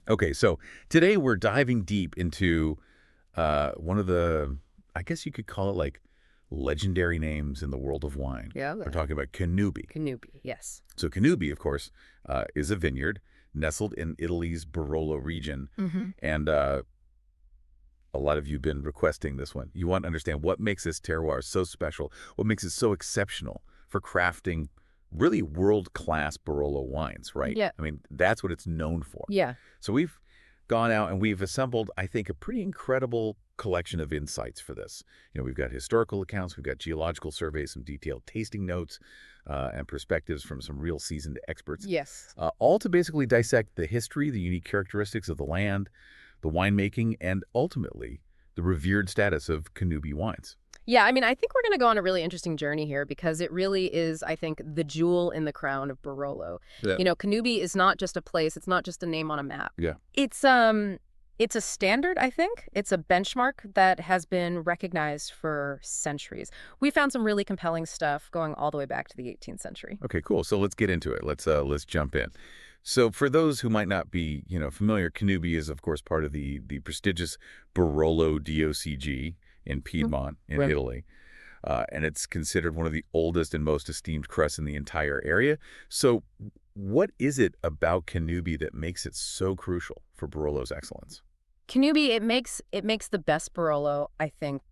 Okay, so today we're diving deep into one of the, I guess you could call it like legendary names in the world of wine. Yeah, We're the talking about Cannubi. Cannubi, yes. So Cannubi, of course, is a vineyard nestled in Italy's Barolo region. Hmm. And a lot of you have been requesting this one. You want to understand what makes this terroir so special, what makes it so exceptional for crafting really world-class Barolo wines, right? Yeah, I mean, that's what it's known for. yeah, So we've gone out and we've assembled, I think, a pretty incredible collection of insights for this. We've got historical accounts, we've got geological surveys, some detailed tasting notes, and perspectives from some real seasoned experts, yes. all to basically dissect the history, the unique characteristics of the land, the winemaking, and ultimately the revered status of Cannubi wines. Yeah, I mean, I think we're going to go on a really interesting journey here because it really is, I think, the jewel in the crown of Barolo. Yeah. Cannubi is not just a place, it's not just a name on a map. Yeah. It's a standard, I think. It's a benchmark that has been recognized for centuries. We found some really compelling stuff going all the way back to the 18th century. Okay, cool. So let's get into it. Let's jump in. So for those who might not be, familiar, Cannubi is of course part of the prestigious Barolo DOCG in Piedmont in Right. Italy. And it's considered one of the oldest and most esteemed crusts in the entire area. So what is it about Cannubi that makes it so crucial for Barolo's excellence? Cannubi, it makes the best Barolo, I think,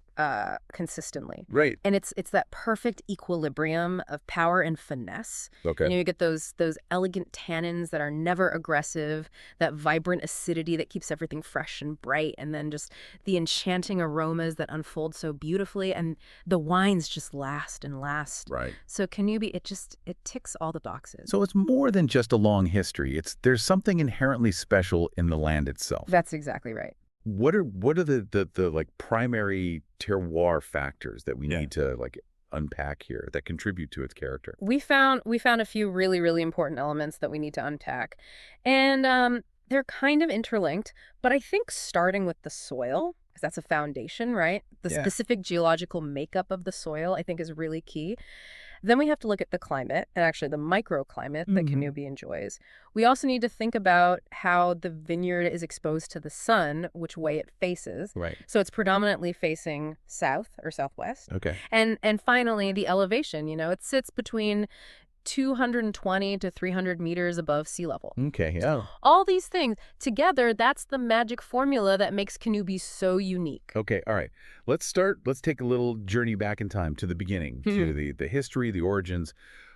consistently. Right. And it's that perfect equilibrium of power and finesse. Okay. You get those elegant tannins that are never aggressive, that vibrant acidity that keeps everything fresh and bright, and then just the enchanting aromas that unfold so beautifully, and the wines just last and last. Right. So Cannubi, it ticks all the boxes. So it's more than just a long history. There's something inherently special in the land itself. That's exactly right. What are the like primary terroir factors that we Yeah. need to like unpack here that contribute to its character? We found a few really, really important elements that we need to unpack. And they're kind of interlinked, but I think starting with the soil, because that's a foundation, right? The Yeah. specific geological makeup of the soil, I think, is really key. Then we have to look at the climate and actually the microclimate that Mhm. Cannubi enjoys. We also need to think about how the vineyard is exposed to the sun, which way it faces. Right. So it's predominantly facing south or southwest. Okay. And finally, the elevation, it sits between 220 to 300 meters above sea level. Okay. Yeah. All these things together, that's the magic formula that makes Cannubi so unique. Okay. All right. Let's take a little journey back in time to the beginning, to the history, the origins.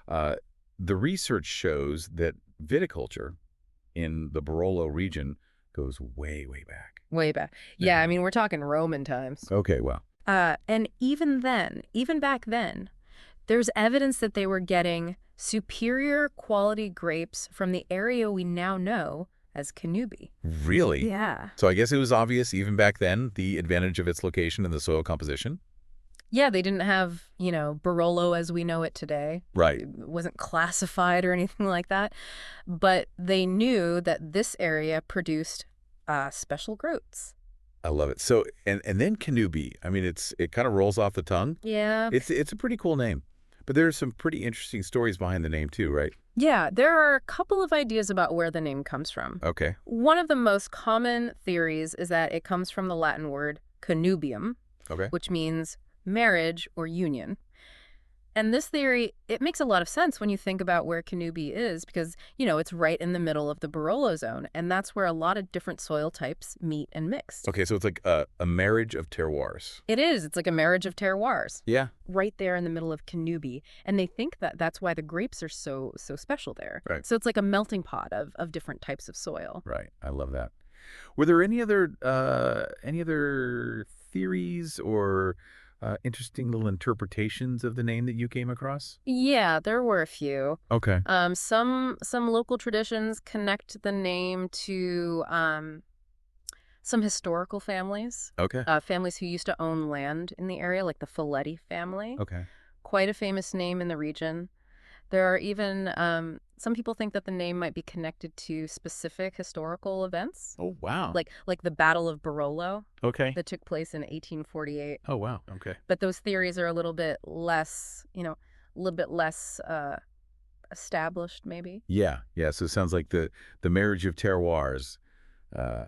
Uh, the research shows that viticulture in the Barolo region goes way, way back. Way back. Yeah, I mean, we're talking Roman times. Okay. Well. And even back then, there's evidence that they were getting superior quality grapes from the area we now know as Cannubi. Really? Yeah. So I guess it was obvious even back then the advantage of its location and the soil composition. Yeah, they didn't have, Barolo as we know it today. Right. It wasn't classified or anything like that. But they knew that this area produced special grapes. I love it. So and then Cannubi. I mean, it kind of rolls off the tongue. Yeah. It's a pretty cool name, but there's some pretty interesting stories behind the name too, right? Yeah, there are a couple of ideas about where the name comes from. Okay. One of the most common theories is that it comes from the Latin word connubium, Okay. which means marriage or union. And this theory, it makes a lot of sense when you think about where Cannubi is because, it's right in the middle of the Barolo zone. And that's where a lot of different soil types meet and mix. Okay. So it's like a marriage of terroirs. It is. It's like a marriage of terroirs Yeah. right there in the middle of Cannubi. And they think that that's why the grapes are so special there. Right. So it's like a melting pot of different types of soil. Right. I love that. Were there any other theories or interesting little interpretations of the name that you came across? Yeah, there were a few. Okay. Some local traditions connect the name to some historical families, Okay. families who used to own land in the area, like the Folletti family. Okay. Quite a famous name in the region. There are even some people think that the name might be connected to specific historical events, Oh wow. like the Battle of Barolo Okay. that took place in 1848. Oh wow. Okay. But those theories are a little bit less, established, maybe. Yeah. Yeah. So it sounds like the marriage of terroirs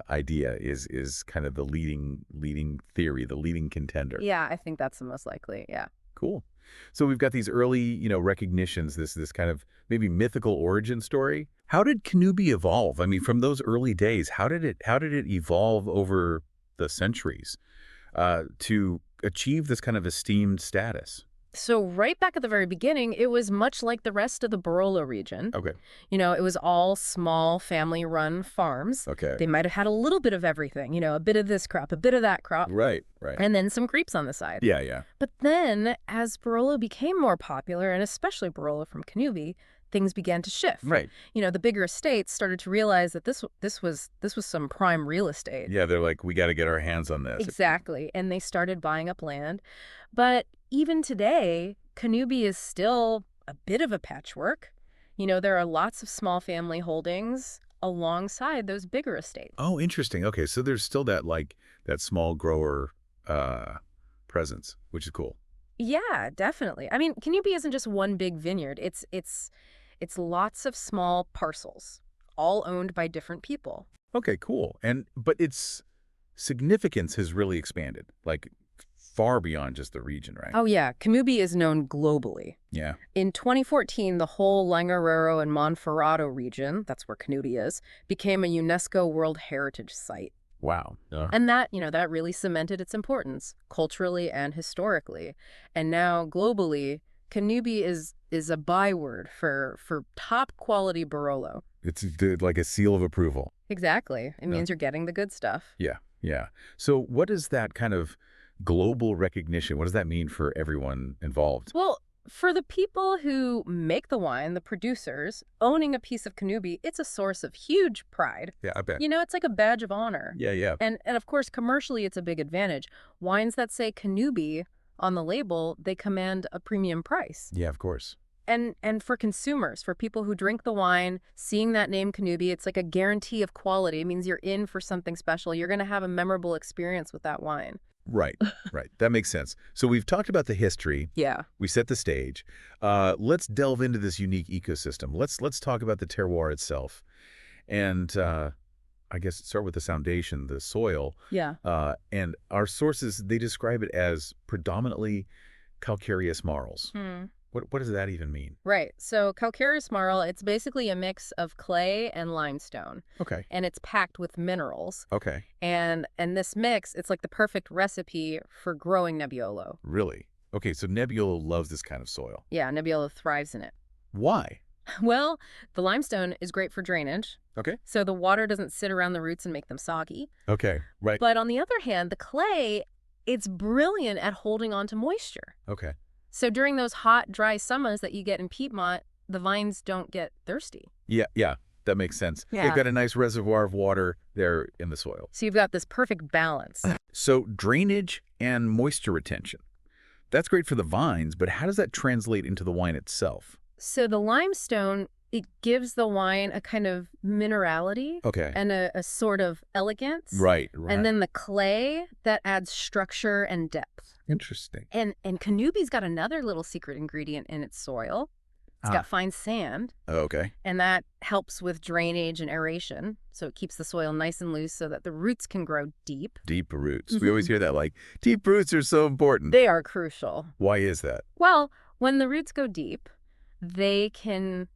idea is kind of the leading theory, the leading contender. Yeah, I think that's the most likely. Yeah. Cool. So we've got these early, recognitions, this kind of maybe mythical origin story. How did Cannubi evolve? I mean, from those early days, how did it evolve over the centuries to achieve this kind of esteemed status? So right back at the very beginning, it was much like the rest of the Barolo region. Okay. It was all small family-run farms. Okay. They might have had a little bit of everything, a bit of this crop, a bit of that crop, Right. and then some creeps on the side. Yeah. But then, as Barolo became more popular, and especially Barolo from Cannubi, things began to shift. Right. The bigger estates started to realize that this was some prime real estate. Yeah, they're like, we got to get our hands on this. Exactly. And they started buying up land. But even today, Cannubi is still a bit of a patchwork. There are lots of small family holdings alongside those bigger estates. Oh, interesting. Okay, so there's still that small grower presence, which is cool. Yeah, definitely. I mean, Cannubi isn't just one big vineyard. It's lots of small parcels, all owned by different people. Okay, cool. But its significance has really expanded, like far beyond just the region, right? Oh, yeah. Cannubi is known globally. Yeah. In 2014, the whole Langorero and Monferrato region, that's where Cannubi is, became a UNESCO World Heritage Site. Wow. Yeah. And that really cemented its importance, culturally and historically. And now, globally, Cannubi is a byword for top-quality Barolo. It's like a seal of approval. Exactly. It means you're getting the good stuff. Yeah. So what is that kind of global recognition, what does that mean for everyone involved? Well, for the people who make the wine, the producers, owning a piece of Cannubi, it's a source of huge pride. Yeah, I bet. It's like a badge of honor. Yeah. And of course, commercially, it's a big advantage. Wines that say Cannubi on the label, they command a premium price. Yeah, of course. And for consumers, for people who drink the wine, seeing that name Cannubi, it's like a guarantee of quality. It means you're in for something special. You're going to have a memorable experience with that wine. Right. That makes sense. So we've talked about the history. Yeah. We set the stage. Let's delve into this unique ecosystem. Let's talk about the terroir itself. And I guess start with the foundation, the soil. Yeah. And our sources, they describe it as predominantly calcareous marls. What does that even mean? Right. So calcareous marl, it's basically a mix of clay and limestone. Okay. And it's packed with minerals. Okay. And this mix, it's like the perfect recipe for growing Nebbiolo. Really? Okay, so Nebbiolo loves this kind of soil. Yeah, Nebbiolo thrives in it. Why? Well, the limestone is great for drainage. Okay. So the water doesn't sit around the roots and make them soggy. Okay, right. But on the other hand, the clay, it's brilliant at holding on to moisture. Okay. So during those hot, dry summers that you get in Piedmont, the vines don't get thirsty. Yeah, that makes sense. Yeah. They've got a nice reservoir of water there in the soil. So you've got this perfect balance. So drainage and moisture retention. That's great for the vines, but how does that translate into the wine itself? So the limestone, it gives the wine a kind of minerality. Okay. And a sort of elegance. Right. And then the clay, that adds structure and depth. Interesting. And Cannubi's got another little secret ingredient in its soil. It's got fine sand. Okay. And that helps with drainage and aeration. So it keeps the soil nice and loose so that the roots can grow deep. Deep roots. We always hear that, like, deep roots are so important. They are crucial. Why is that? Well, when the roots go deep, they can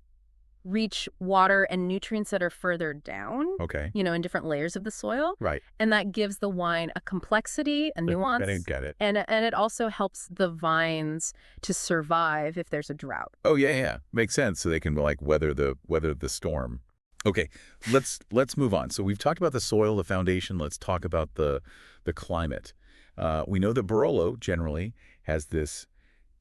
reach water and nutrients that are further down, Okay. in different layers of the soil. Right. And that gives the wine a complexity, a nuance. I didn't get it. And it also helps the vines to survive if there's a drought. Oh, yeah. Makes sense. So they can, like, weather the storm. Okay, let's move on. So we've talked about the soil, the foundation. Let's talk about the climate. We know that Barolo generally has this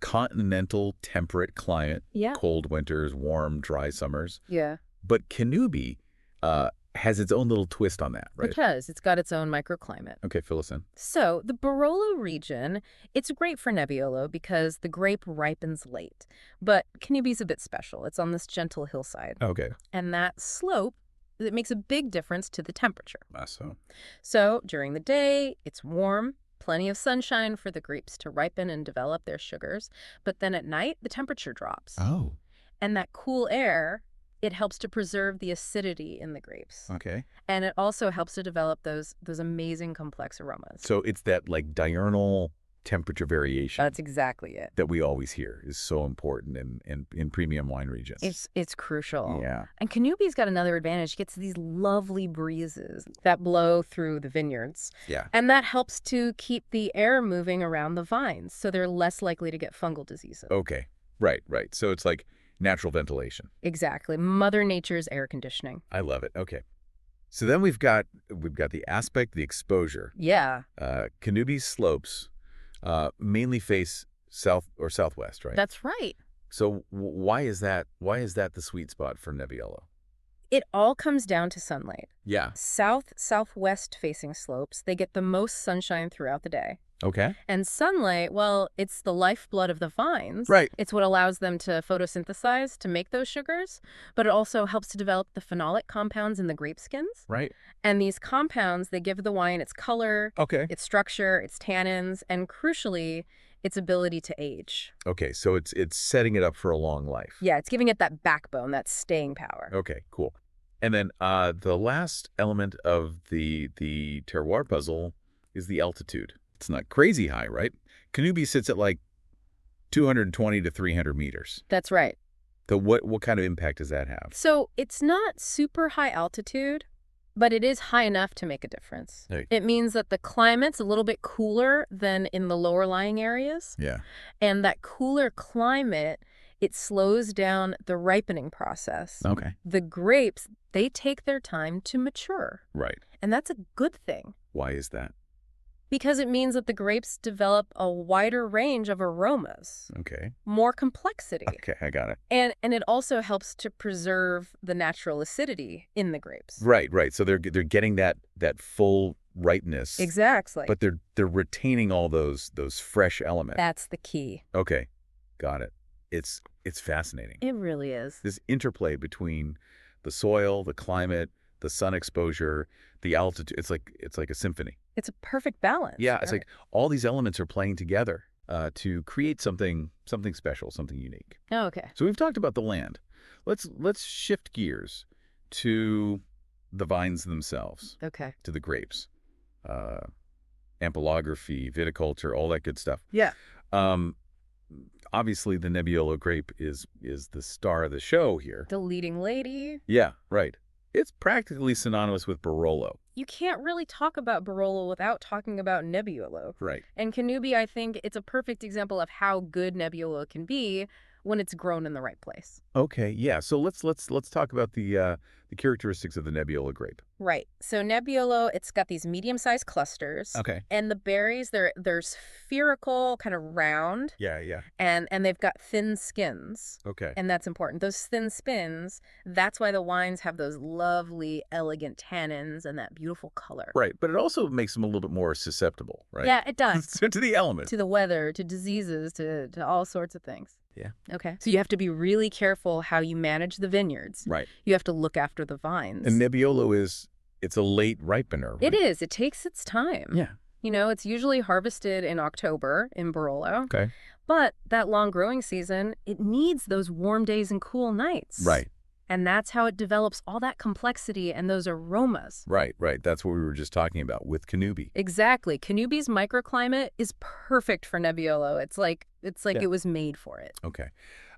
continental temperate climate. Yeah. Cold winters, warm, dry summers. Yeah. But Cannubi has its own little twist on that, right? Because it's got its own microclimate. Okay, fill us in. So the Barolo region, it's great for Nebbiolo because the grape ripens late. But Cannubi's a bit special. It's on this gentle hillside. Okay. And that slope, it makes a big difference to the temperature. So. So during the day, it's warm, plenty of sunshine for the grapes to ripen and develop their sugars. But then at night, the temperature drops. Oh. And that cool air it helps to preserve the acidity in the grapes. Okay. And it also helps to develop those amazing complex aromas. So it's that like diurnal temperature variation That's exactly it. that we always hear is so important in premium wine regions. It's crucial. Yeah. And Cannubi's got another advantage. It gets these lovely breezes that blow through the vineyards. Yeah. And that helps to keep the air moving around the vines, so they're less likely to get fungal diseases. Okay. Right, right. So it's like natural ventilation. Exactly. Mother Nature's air conditioning. I love it. Okay. So then we've got the aspect, the exposure. Yeah. Cannubi's slopes mainly face south or southwest, right? That's right. So why is that? Why is that the sweet spot for Nebbiolo? It all comes down to sunlight. Yeah. Southwest facing slopes, they get the most sunshine throughout the day. Okay. And sunlight, well, it's the lifeblood of the vines. Right. It's what allows them to photosynthesize to make those sugars, but it also helps to develop the phenolic compounds in the grape skins. Right. And these compounds, they give the wine its color, Okay. its structure, its tannins, and crucially, its ability to age. Okay. So it's setting it up for a long life. Yeah, it's giving it that backbone, that staying power. Okay. Cool. And then the last element of the terroir puzzle is the altitude. It's not crazy high, right? Cannubi sits at like 220 to 300 meters. That's right. So what kind of impact does that have? So it's not super high altitude, but it is high enough to make a difference. Right. It means that the climate's a little bit cooler than in the lower lying areas. Yeah. And that cooler climate, it slows down the ripening process. Okay. The grapes, they take their time to mature. Right. And that's a good thing. Why is that? Because it means that the grapes develop a wider range of aromas, Okay. more complexity. Okay, I got it. And it also helps to preserve the natural acidity in the grapes. Right, right. So they're getting that full ripeness. Exactly. But they're retaining all those fresh elements. That's the key. Okay. Got it. It's fascinating. It really is. This interplay between the soil, the climate, the sun exposure, the altitude. It's like a symphony. It's a perfect balance. Yeah, it's like all these elements are playing together to create something special, something unique. Oh, okay. So we've talked about the land. Let's shift gears to the vines themselves, Okay. to the grapes, ampelography, viticulture, all that good stuff. Yeah. Obviously, the Nebbiolo grape is the star of the show here. The leading lady. Yeah, right. It's practically synonymous with Barolo. You can't really talk about Barolo without talking about Nebbiolo. Right. And Cannubi, I think it's a perfect example of how good Nebbiolo can be when it's grown in the right place. Okay, yeah. So let's talk about the characteristics of the Nebbiolo grape. Right. So Nebbiolo, it's got these medium-sized clusters. Okay. And the berries, they're spherical, kind of round. Yeah, yeah. And they've got thin skins. Okay. And that's important. Those thin spins, that's why the wines have those lovely, elegant tannins and that beautiful color. Right, but it also makes them a little bit more susceptible, right? Yeah, it does. to the elements. To the weather, to diseases, to all sorts of things. Yeah. Okay. So you have to be really careful how you manage the vineyards. Right. You have to look after the vines. And Nebbiolo it's a late ripener. Right? It is. It takes its time. Yeah. You know, it's usually harvested in October in Barolo. Okay. But that long growing season, it needs those warm days and cool nights. Right. And that's how it develops all that complexity and those aromas. Right, right. That's what we were just talking about with Cannubi. Exactly. Cannubi's microclimate is perfect for Nebbiolo. It's like Yeah. it was made for it. Okay.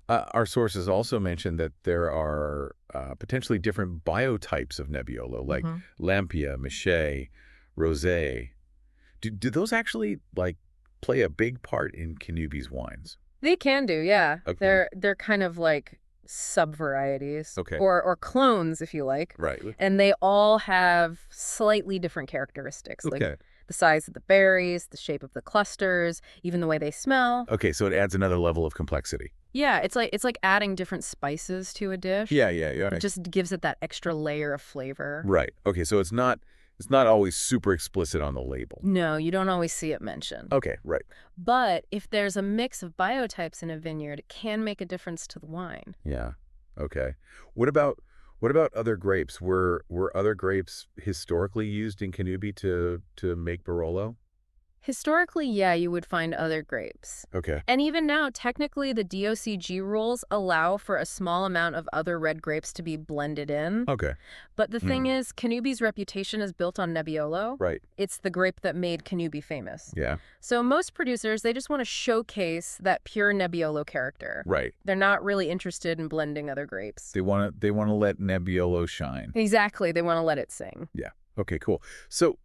Our sources also mentioned that there are potentially different biotypes of Nebbiolo, like Lampia, Maché, Rosé. Do those actually play a big part in Cannubi's wines? They can do, yeah. Okay. They're kind of like sub-varieties. Okay. Or clones, if you like. Right. And they all have slightly different characteristics. Okay. Like the size of the berries, the shape of the clusters, even the way they smell. Okay, so it adds another level of complexity. Yeah, it's like adding different spices to a dish. Yeah. It just gives it that extra layer of flavor. Right. Okay, so it's not always super explicit on the label. No, you don't always see it mentioned. Okay, right. But if there's a mix of biotypes in a vineyard, it can make a difference to the wine. Yeah. Okay. What about other grapes? Were other grapes historically used in Cannubi to make Barolo? Historically, yeah, you would find other grapes. Okay. And even now, technically, the DOCG rules allow for a small amount of other red grapes to be blended in. Okay. But the thing is, Cannubi's reputation is built on Nebbiolo. Right. It's the grape that made Cannubi famous. Yeah. So most producers, they just want to showcase that pure Nebbiolo character. Right. They're not really interested in blending other grapes. They want to let Nebbiolo shine. Exactly. They want to let it sing. Yeah. Okay, cool. So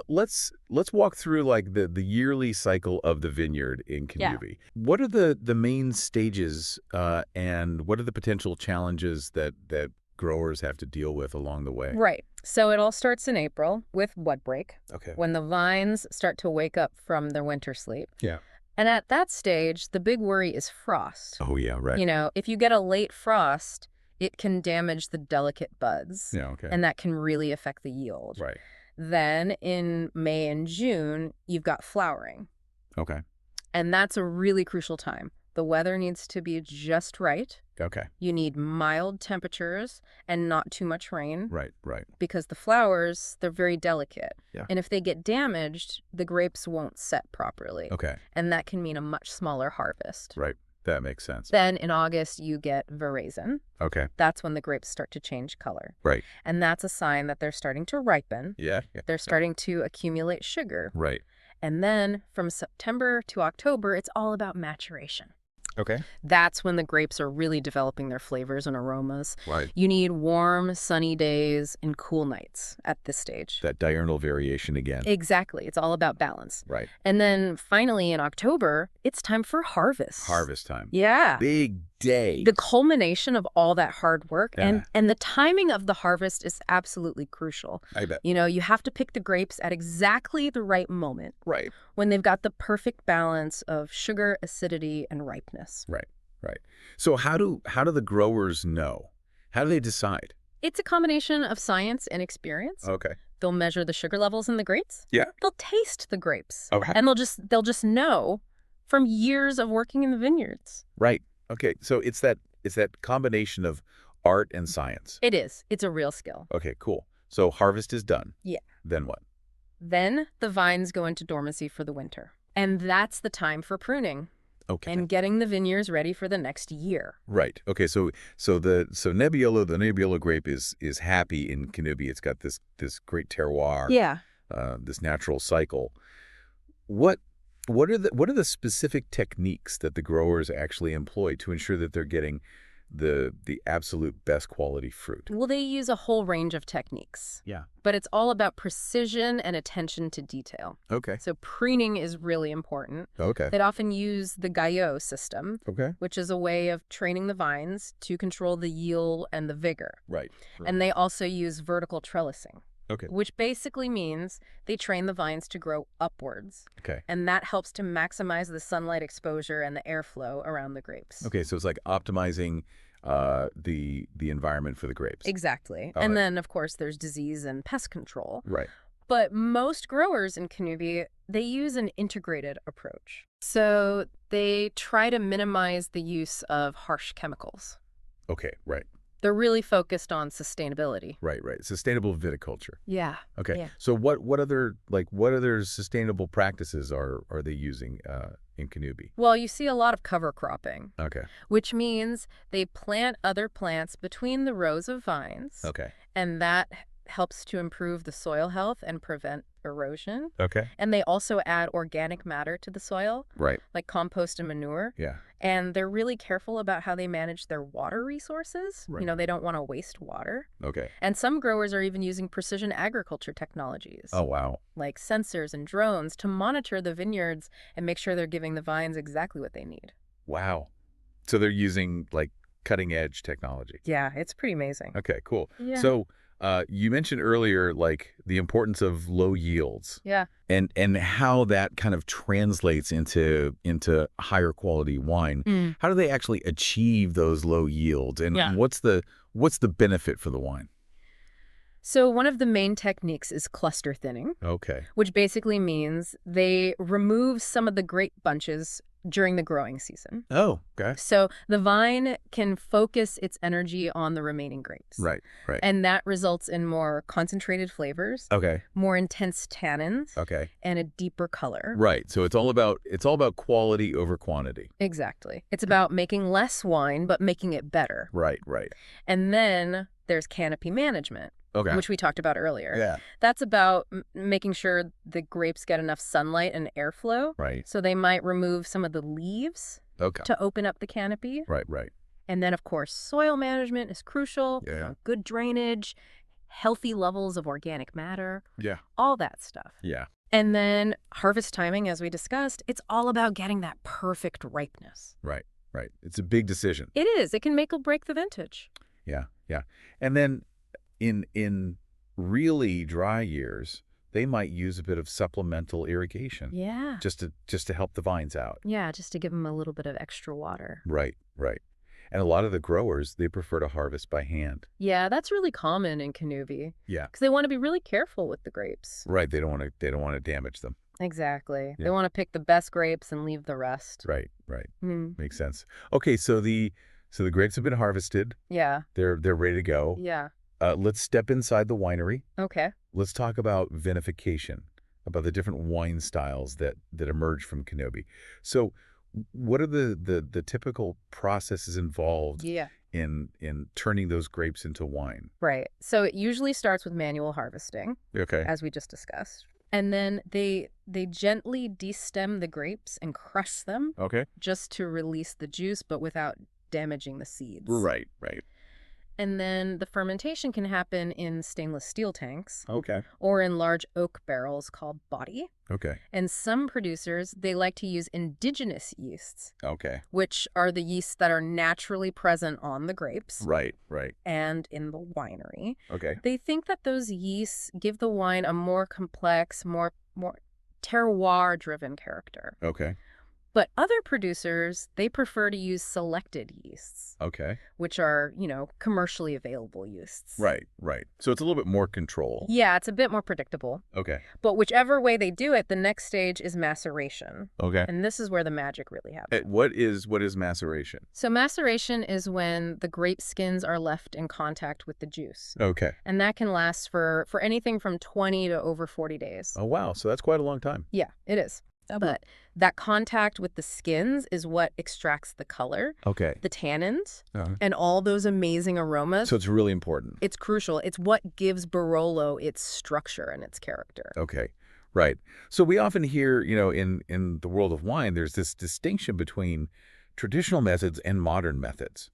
let's walk through like the yearly cycle of the vineyard in Cannubi. What are the main stages and what are the potential challenges that growers have to deal with along the way? Right. So it all starts in April with bud break. Okay. When the vines start to wake up from their winter sleep. Yeah. And at that stage, the big worry is frost. Oh, yeah, right. You know, if you get a late frost, it can damage the delicate buds. Yeah, okay. And that can really affect the yield. Right. Then in May and June, you've got flowering. Okay. And that's a really crucial time. The weather needs to be just right. Okay. You need mild temperatures and not too much rain. Right, right. Because the flowers, they're very delicate. Yeah. And if they get damaged, the grapes won't set properly. Okay. And that can mean a much smaller harvest. Right. That makes sense. Then in August, you get veraison. Okay. That's when the grapes start to change color. Right. And that's a sign that they're starting to ripen. Yeah. They're starting to accumulate sugar. Right. And then from September to October, it's all about maturation. Okay. That's when the grapes are really developing their flavors and aromas. Right. You need warm, sunny days and cool nights at this stage. That diurnal variation again. Exactly. It's all about balance. Right. And then finally in October, it's time for harvest. Harvest time. Yeah. Big day. The culmination of all that hard work and the timing of the harvest is absolutely crucial. I bet. You know, you have to pick the grapes at exactly the right moment. Right. When they've got the perfect balance of sugar, acidity, and ripeness. Right. Right. So how do the growers know? How do they decide? It's a combination of science and experience. Okay. They'll measure the sugar levels in the grapes. Yeah. They'll taste the grapes. Okay. And they'll just know from years of working in the vineyards. Right. Okay. So it's that combination of art and science. It is. It's a real skill. Okay, cool. So harvest is done. Yeah. Then what? Then the vines go into dormancy for the winter. And that's the time for pruning. Okay. And getting the vineyards ready for the next year. Right. Okay. So the Nebbiolo grape is happy in Cannubi. It's got this great terroir. Yeah. This natural cycle. What are the specific techniques that the growers actually employ to ensure that they're getting the absolute best quality fruit? Well, they use a whole range of techniques. Yeah. But it's all about precision and attention to detail. Okay. So pruning is really important. Okay. They'd often use the Guyot system, Okay. which is a way of training the vines to control the yield and the vigor. Right. And they also use vertical trellising, Okay. which basically means they train the vines to grow upwards. Okay. And that helps to maximize the sunlight exposure and the airflow around the grapes. Okay. So it's like optimizing the environment for the grapes. Exactly. All And right. then, of course, there's disease and pest control. Right. But most growers in Cannubi, they use an integrated approach. So they try to minimize the use of harsh chemicals. Okay. Right. They're really focused on sustainability. Right. Right. Sustainable viticulture. Yeah. Okay. Yeah. So what other sustainable practices are they using in Cannubi? Well, you see a lot of cover cropping, Okay. which means they plant other plants between the rows of vines. Okay. And that helps to improve the soil health and prevent erosion. Okay. And they also add organic matter to the soil, Right. like compost and manure. Yeah. And they're really careful about how they manage their water resources. Right. You know, they don't want to waste water. Okay. And some growers are even using precision agriculture technologies, Oh, wow. like sensors and drones, to monitor the vineyards and make sure they're giving the vines exactly what they need. Wow. So they're using like cutting edge technology. Yeah, it's pretty amazing. Okay, cool. Yeah. So you mentioned earlier like the importance of low yields Yeah. and how that kind of translates into higher quality wine. How do they actually achieve those low yields, and Yeah. what's the benefit for the wine? So one of the main techniques is cluster thinning, Okay. which basically means they remove some of the grape bunches during the growing season. Oh, okay. So the vine can focus its energy on the remaining grapes. Right, right. And that results in more concentrated flavors, Okay, more intense tannins, okay. and a deeper color. Right. So it's all about quality over quantity. Exactly. It's about making less wine, but making it better. Right, right. And then there's canopy management, Okay. which we talked about earlier. Yeah. That's about making sure the grapes get enough sunlight and airflow. Right. So they might remove some of the leaves Okay. to open up the canopy. Right, right. And then, of course, soil management is crucial. Yeah. Good drainage, healthy levels of organic matter, Yeah. all that stuff. Yeah. And then harvest timing, as we discussed, it's all about getting that perfect ripeness. Right, right. It's a big decision. It is. It can make or break the vintage. Yeah, yeah. And then in really dry years, they might use a bit of supplemental irrigation. Yeah. Just to help the vines out. Yeah, just to give them a little bit of extra water. Right, right. And a lot of the growers, they prefer to harvest by hand. Yeah, that's really common in Cannubi. Yeah. Because they want to be really careful with the grapes. Right. They don't want to damage them. Exactly. Yeah. They want to pick the best grapes and leave the rest. Right, right. Hmm. Makes sense. Okay, so the grapes have been harvested. Yeah. They're ready to go. Yeah. Let's step inside the winery. Okay. Let's talk about vinification, about the different wine styles that emerge from Cannubi. So, what are the typical processes involved Yeah. in turning those grapes into wine? Right. So it usually starts with manual harvesting, Okay. as we just discussed. And then they gently destem the grapes and crush them Okay. just to release the juice, but without damaging the seeds. Right, right. And then the fermentation can happen in stainless steel tanks Okay. or in large oak barrels called body. Okay. And some producers, they like to use indigenous yeasts, Okay. which are the yeasts that are naturally present on the grapes Right, right. and in the winery. Okay. They think that those yeasts give the wine a more complex, more terroir-driven character. Okay. But other producers, they prefer to use selected yeasts, Okay. which are, commercially available yeasts. Right, right. So it's a little bit more control. Yeah, it's a bit more predictable. Okay. But whichever way they do it, the next stage is maceration. Okay. And this is where the magic really happens. What is maceration? So maceration is when the grape skins are left in contact with the juice. Okay. And that can last for anything from 20 to over 40 days. Oh, wow. So that's quite a long time. Yeah, it is. But that contact with the skins is what extracts the color, Okay. the tannins, and all those amazing aromas. So it's really important. It's crucial. It's what gives Barolo its structure and its character. Okay. Right. So we often hear, in the world of wine, there's this distinction between traditional methods and modern methods.